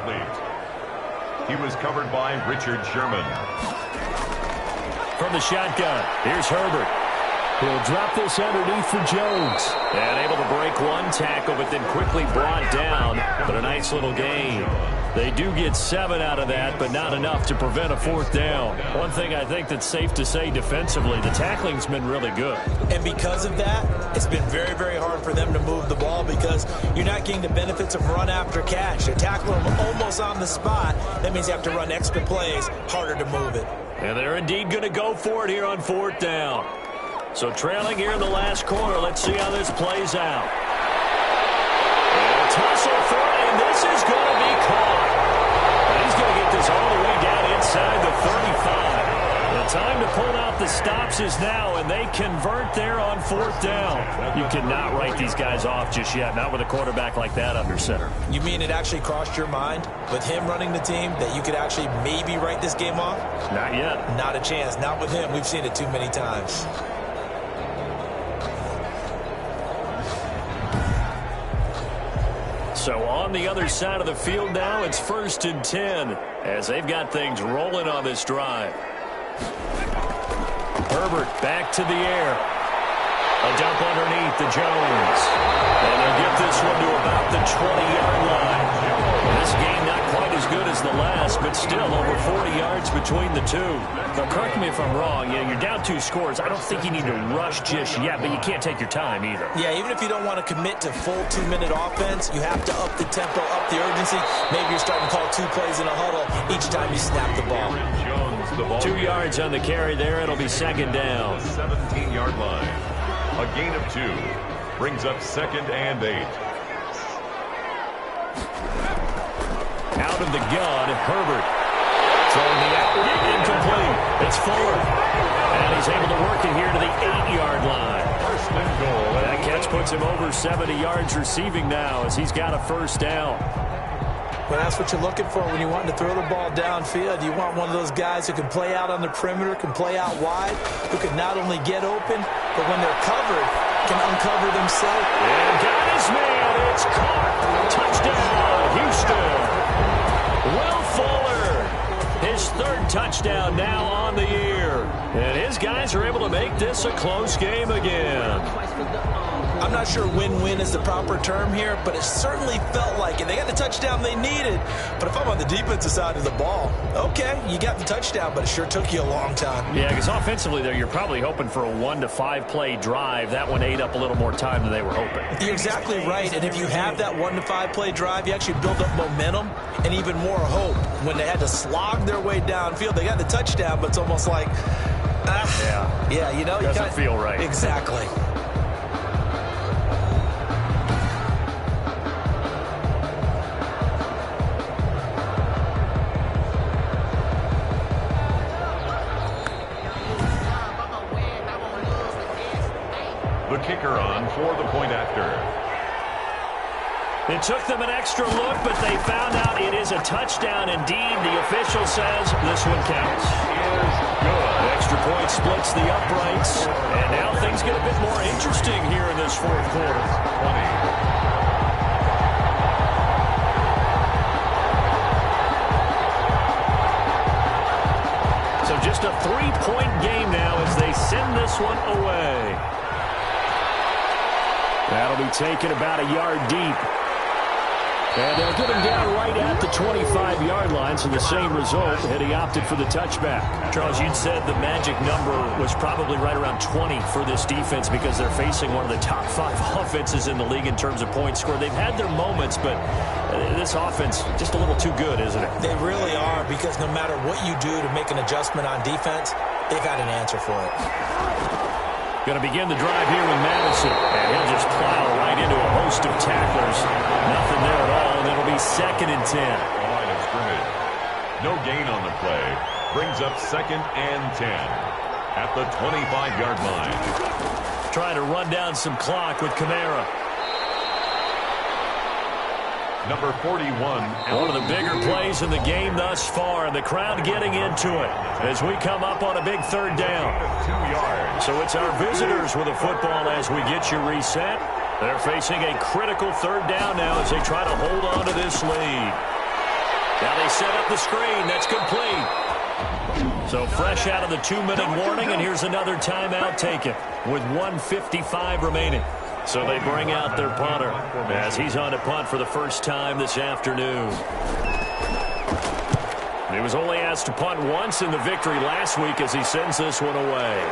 He was covered by Richard Sherman. From the shotgun, here's Herbert. He'll drop this underneath for Jones. And able to break one tackle, but then quickly brought down. But a nice little gain. They do get 7 out of that, but not enough to prevent a 4th down. One thing I think that's safe to say defensively, the tackling's been really good. And because of that, it's been very, very hard for them to move the ball because you're not getting the benefits of run after catch. They tackle them almost on the spot. That means you have to run extra plays, harder to move it. And they're indeed going to go for it here on 4th down. So trailing here in the last quarter, let's see how this plays out. And a tussle for it, and this is going to be caught. And he's going to get this all the way down inside the 35. The time to pull out the stops is now, and they convert there on 4th down. You cannot write these guys off just yet, not with a quarterback like that under center. You mean it actually crossed your mind with him running the team that you could actually maybe write this game off? Not yet. Not a chance. Not with him. We've seen it too many times. So on the other side of the field now, it's 1st and 10 as they've got things rolling on this drive. Herbert back to the air. A dump underneath to Jones. And they'll get this one to about the 20-yard line. This game not quite as good as the last, but still over 40 yards between the two. Now, correct me if I'm wrong. You're down 2 scores. I don't think you need to rush just yet, but you can't take your time either. Yeah, even if you don't want to commit to full 2-minute offense, you have to up the tempo, up the urgency. Maybe you're starting to call 2 plays in a huddle each time you snap the ball. 2 yards on the carry there. It'll be second down. 17-yard line. A gain of 2 brings up 2nd and 8. Out of the gun, Herbert. Throwing the incomplete. It's Fuller. And he's able to work it here to the 8-yard line. First and goal. That catch puts him over 70 yards receiving now as he's got a first down. Well, that's what you're looking for when you want to throw the ball downfield. You want one of those guys who can play out on the perimeter, can play out wide, who can not only get open, but when they're covered, can uncover themselves. And got his man. It's caught. Touchdown, Houston. Will Fuller, his 3rd touchdown now on the year. And his guys are able to make this a close game again. I'm not sure win-win is the proper term here, but it certainly felt like it. They got the touchdown they needed, but if I'm on the defensive side of the ball, okay, you got the touchdown, but it sure took you a long time. Yeah, because offensively there, you're probably hoping for a 1 to 5 play drive. That one ate up a little more time than they were hoping. You're exactly right, and if you have that 1 to 5 play drive, you actually build up momentum and even more hope. When they had to slog their way downfield, they got the touchdown, but it's almost like, yeah, you know. Doesn't feel right. Exactly. The kicker on for the point after. It took them an extra look, but they found out it is a touchdown indeed. The official says this one counts. Is good. The extra point splits the uprights, and now things get a bit more interesting here in this 4th quarter. 20. So just a 3-point game now as they send this one away. That'll be taken about a yard deep. And they'll get him down right at the 25-yard line, so the same result, and he opted for the touchback. Charles, you'd said the magic number was probably right around 20 for this defense because they're facing one of the top 5 offenses in the league in terms of points scored. They've had their moments, but this offense just a little too good, isn't it? They really are, because no matter what you do to make an adjustment on defense, they've got an answer for it. Going to begin the drive here with Madison. And he'll just plow right into a host of tacklers. Nothing there at all, and it'll be 2nd and 10. Line of scrimmage. No gain on the play. Brings up 2nd and 10 at the 25-yard line. Trying to run down some clock with Kamara. Number 41. One of the bigger plays in the game thus far, and the crowd getting into it as we come up on a big 3rd down. 2 yards. So it's our visitors with a football as we get you reset. They're facing a critical 3rd down now as they try to hold on to this lead. Now they set up the screen. That's complete. So fresh out of the 2-minute warning, and here's another timeout taken with 1:55 remaining. So they bring out their punter as he's on to punt for the first time this afternoon. He was only asked to punt once in the victory last week as he sends this one away.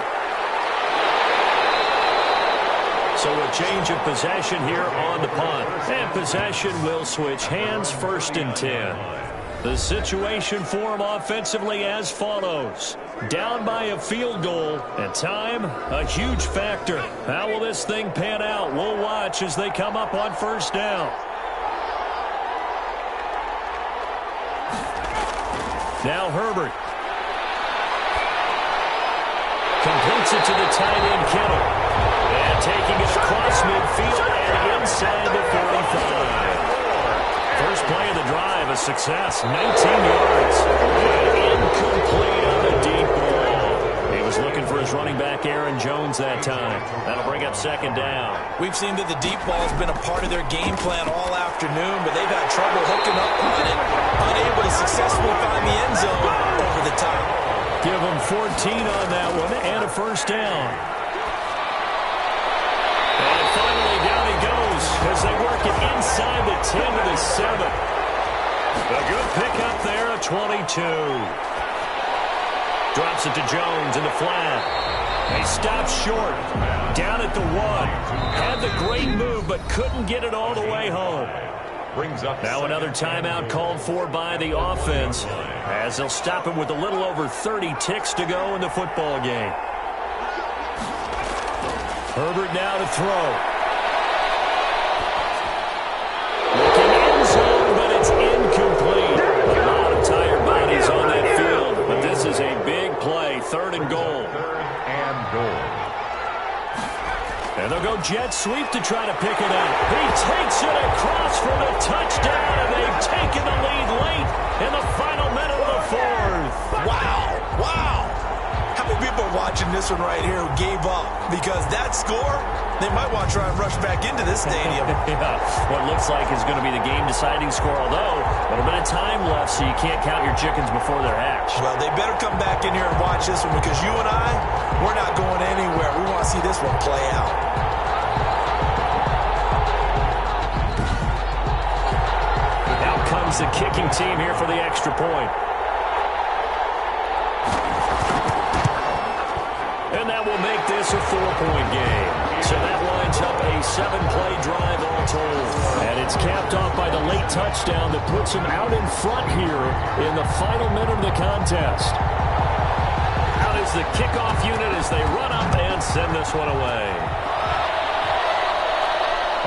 So a change of possession here on the punt. And possession will switch hands, 1st and 10. The situation for him offensively as follows. Down by a field goal, and time, a huge factor. How will this thing pan out? We'll watch as they come up on 1st down. Now Herbert. Completes it to the tight end, Kittle. And taking it across midfield and inside the 45. First play of the drive, a success, 19 yards. And incomplete on the deep ball. He was looking for his running back, Aaron Jones, that time. That'll bring up 2nd down. We've seen that the deep ball has been a part of their game plan all afternoon, but they've had trouble hooking up on it, unable to successfully find the end zone over the top. Give them 14 on that one and a 1st down. And finally down he goes as they work it inside the 10 to the 7. A good pickup there, a 22. Drops it to Jones in the flat. He stops short. Down at the 1. Had the great move, but couldn't get it all the way home. Now another timeout called for by the offense as they'll stop it with a little over 30 ticks to go in the football game. Herbert now to throw. Looking end zone, but it's incomplete. A lot of tired bodies on that field, but this is a big play, 3rd and goal. And they'll go jet sweep to try to pick it up. He takes it across for the touchdown, and they've taken the lead late in the final minute of the 4th. Wow. Wow. How many people are watching this one right here who gave up? Because that score, they might want to try and rush back into this stadium. Yeah, what looks like is going to be the game-deciding score, although a little bit of time left, so you can't count your chickens before they're hatched. Well, they better come back in here and watch this one because you and I, we're not going anywhere. We want to see this one play out. Out comes the kicking team here for the extra point. And that will make this a 4-point game. So that lines up a 7-play drive all told. And it's capped off by the late touchdown that puts them out in front here in the final minute of the contest. Out is the kickoff unit as they run up and send this one away.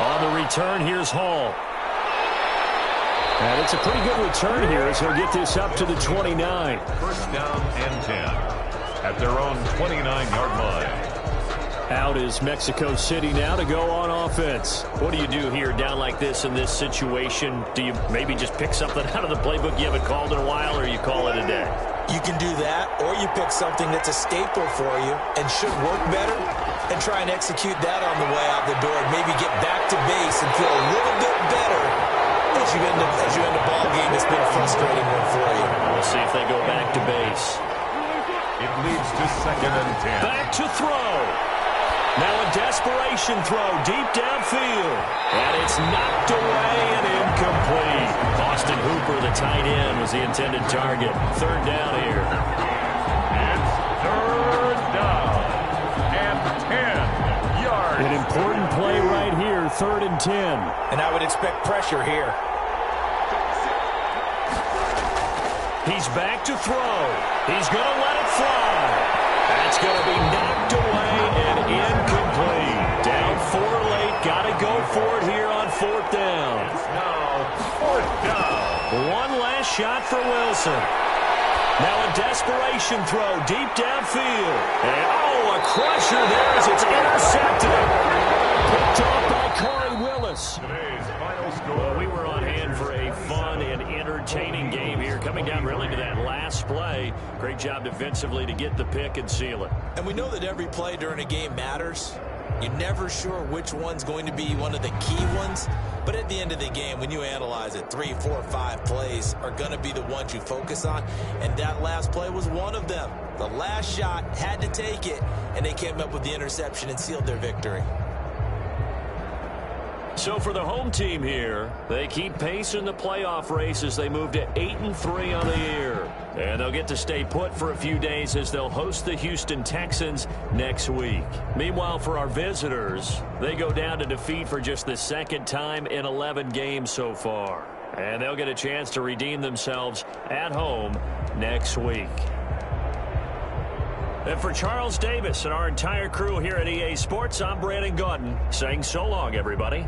On the return, here's Hall. And it's a pretty good return here as he'll get this up to the 29. First down and 10. At their own 29-yard line. Out is Mexico City now to go on offense. What do you do here down like this in this situation? Do you maybe just pick something out of the playbook you haven't called in a while, or you call it a day? You can do that, or you pick something that's a staple for you and should work better and try and execute that on the way out the door and maybe get back to base and feel a little bit better as you end a ball game that's been a frustrating one for you. We'll see if they go back to base. It leads to 2nd and 10. Back to throw. Now a desperation throw deep downfield. And it's knocked away and incomplete. Austin Hooper, the tight end, was the intended target. 3rd down here. It's 3rd down and 10 yards. An important play right here, 3rd and 10. And I would expect pressure here. He's back to throw. He's going to let it fly. That's going to be knocked away and incomplete. Down 4 late. Got to go for it here on 4th down. It's now 4th down. One last shot for Wilson. Now a desperation throw deep downfield. And a crusher there as it's intercepted. Picked off by Corey Willis. Today's final score. Well, we were on hand for a fun and entertaining game here, coming down really to that last play. Great job defensively to get the pick and seal it. And we know that every play during a game matters. You're never sure which one's going to be one of the key ones. But at the end of the game, when you analyze it, 3, 4, 5 plays are going to be the ones you focus on. And that last play was one of them. The last shot had to take it, and they came up with the interception and sealed their victory. So for the home team here, they keep pace in the playoff race as they move to 8-3 on the year. And they'll get to stay put for a few days as they'll host the Houston Texans next week. Meanwhile, for our visitors, they go down to defeat for just the 2nd time in 11 games so far. And they'll get a chance to redeem themselves at home next week. And for Charles Davis and our entire crew here at EA Sports, I'm Brandon Gaudin saying so long, everybody.